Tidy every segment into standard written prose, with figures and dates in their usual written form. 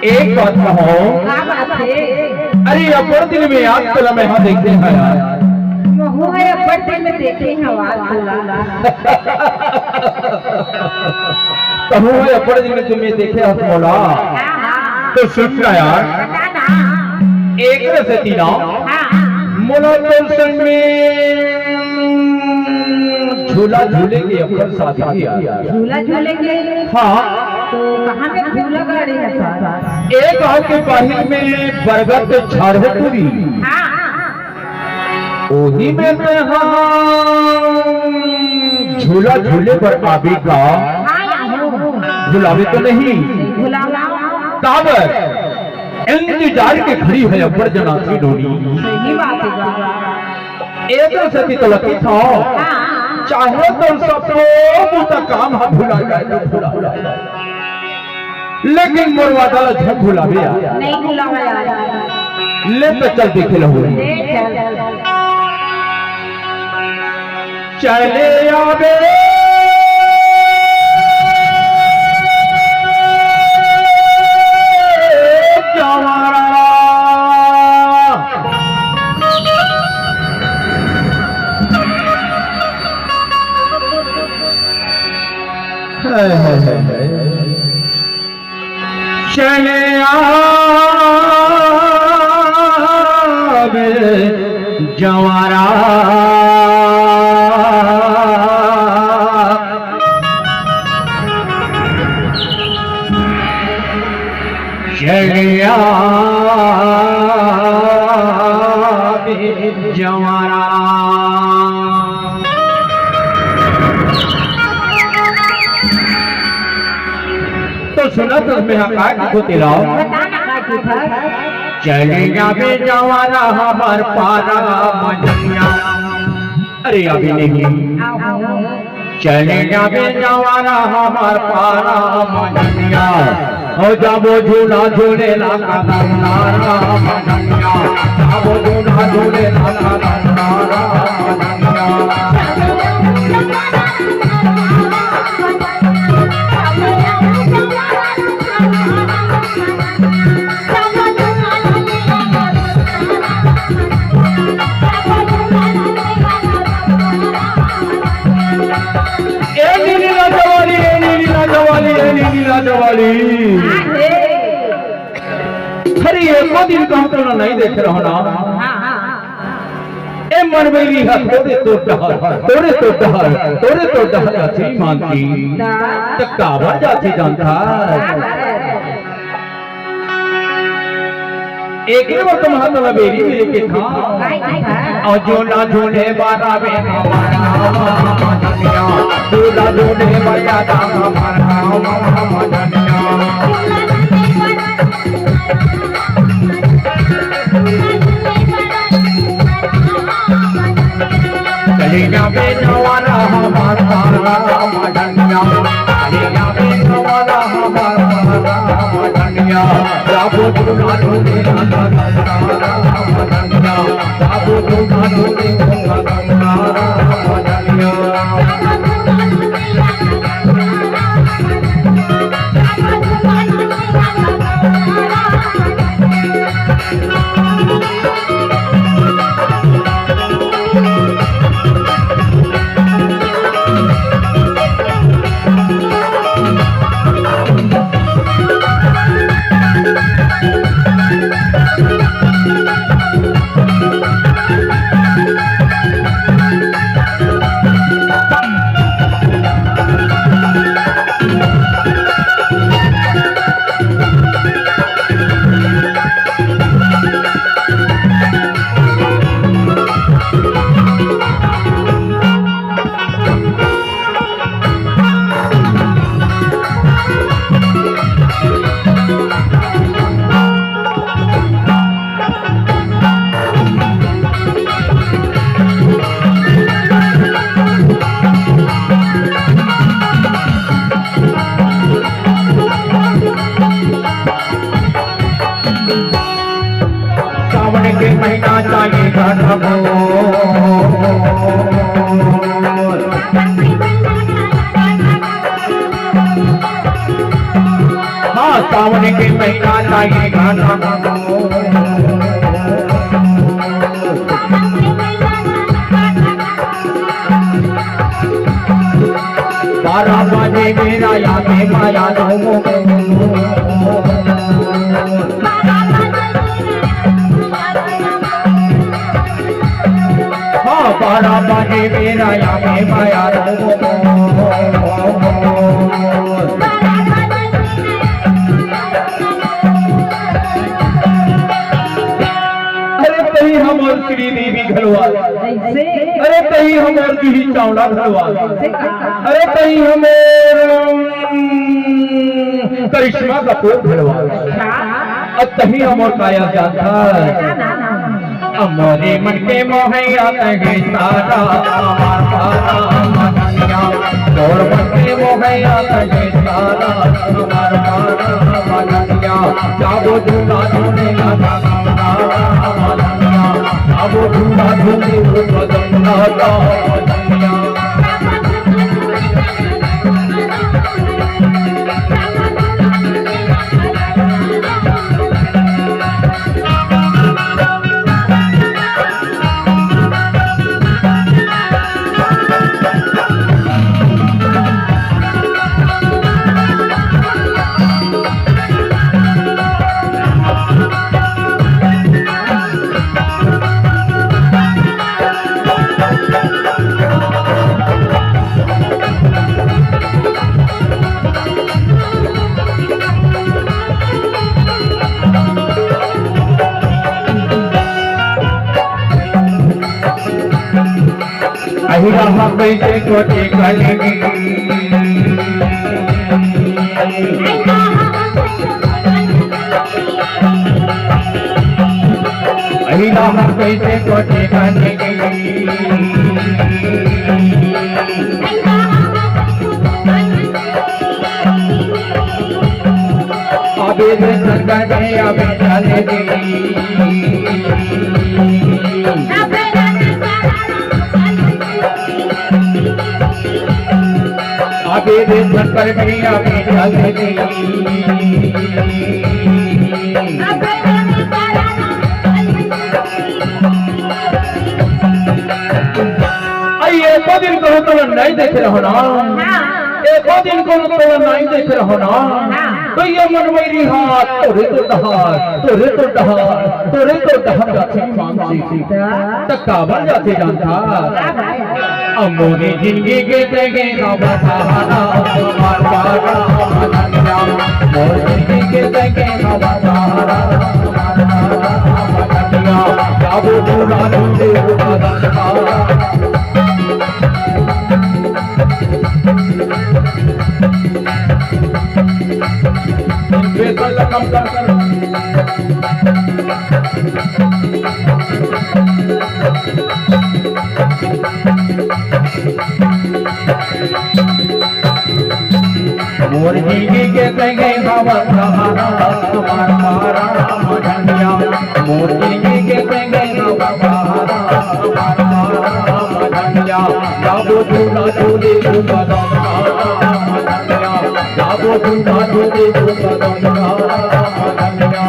एक बात कहो। क्या बात है? अरे अपर दिन में आज तला में यहाँ देखते हैं यार। वो है अपर दिन में देखे हैं आवाज बोला। कहूँ है अपर दिन में तुम्हें देखे हाथ मोला। तो सुनना यार। एक से तीना मोला दर्शन में झूला झूलेंगे अपर शादी किया। झूला झूलेंगे? हाँ। तो कहाँ पे झूला गाड़ी है सर? एक गाँव के बाहर में बरगद झाड़ है पूरी। वही में झूला झूले पर आवेगा। झूलावे तो नहीं काबर इंतजार के खड़ी है अपर जना की डोली। सही बात है। एक सती तो लकी था चाहे तो सबको मुझा काम हाथ भुला जाए लेकिन मोरवा दाल झट भुलावे नहीं भुलावा यार। ले तो चल देखे लो चले आवे चले आवे जवारा चले आवे जवारा। तो सुना तो मैं को तिलाओ चले जावे जवाना हमार पारा मजनिया। अरे अभी नहीं चले जावे जवाना हमार पारा मजनिया। हो जाबो झूला झूले लाका नारा मजनिया। जाबो झूला झूले लाका नारा मजनिया। अरे एको दिन कहूँ तो नहीं देख रहा ना। ए मनमेली है तोरे तो डहर जाती मानती तक काबा जाती जानता। एक बार तुम हाथ वाला बेरी मेरे के खा और जो ना झूले बारा बेना मजनिया। झूला झूले बजा मजनिया। चले जावे जवाना हमार पारा मजनिया। चले जावे जवाना हमार पारा मजनिया। जाबो झूला झूले लाका नारा मजनिया। जाबो झूला झूले लाका नारा मजनिया। सावन के महीना चाहिए गाना बारह बजे मेरा याद माया हाँ 12 बजे मेरा याद माया हमर श्री देवी घरवाल अरे कहीं हमर जूही चावला घरवाल अरे कहीं हमर करिश्मा कपूर घरवाल कहीं हमर काया जाता हमारे मन के मोहैया तहे सारा हमार पारा मननिया और मन के मोहैया तहे सारा हमार पारा मननिया जाबो झूला झूले लगा अब झूला झूले बदलना दुनिया अहिरा कैसे कोटे कलेगी अहिरा कैसे कोटे कलेगी अबे संगने अबे चलेगी अबे कर गई अबे चलेगी एको दिन को तो नहीं देख रहो ना एको दिन को तो नहीं देख रहो ना तो ये मन मेरी हाथ तोरे तो डहार जाते मानसी तक्का बन जाते जानता अमोनी जिंदगी के तेगे ना बसाना मार पारा मननिया मोर जिंदगी के तेगे ना बसाना मननिया जाबो झूला झूले बदलना बेसल कम कर मोर जिंदगी के संगे भवन सहारा तुम्हार मारा मननिया मोर जिंदगी के संगे भवन सहारा तुम्हार मारा मननिया जाबो झूला झूले बदलना मननिया जाबो झूला झूले बदलना मननिया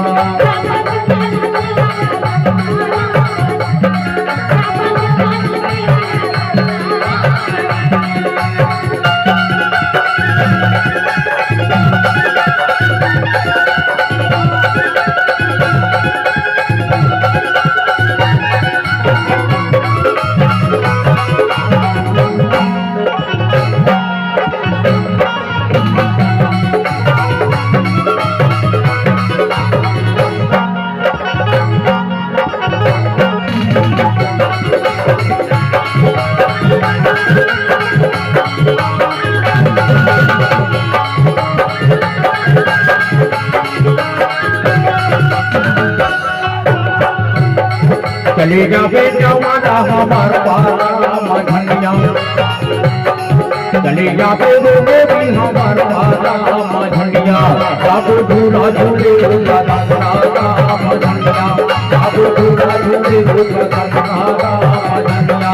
चले जा बेटा माना हमार पारा मननिया चले जा बेटे भी हमार पारा मननिया बाबू झूला झूले बदलना मननिया बाबू झूला झूले बदलना मननिया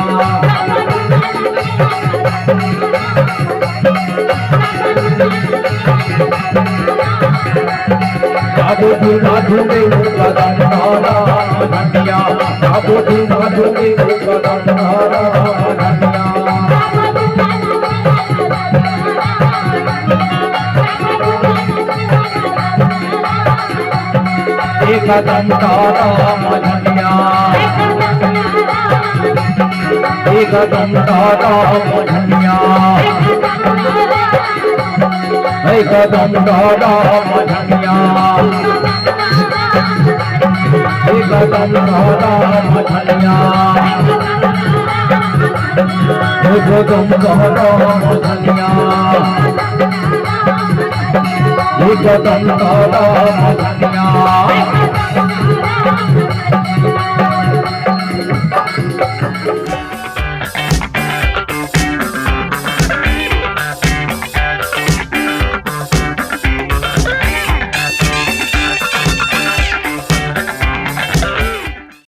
जाबो दिल ना झूमे कदम धारा धनिया जाबो दिल ना झूमे कदम धारा धनिया एक कदम धारा धनिया एक कदम धारा धनिया एक कदम धारा धनिया एक कदम धारा धनिया एक कदम धारा धनिया एक कदम धारा धनिया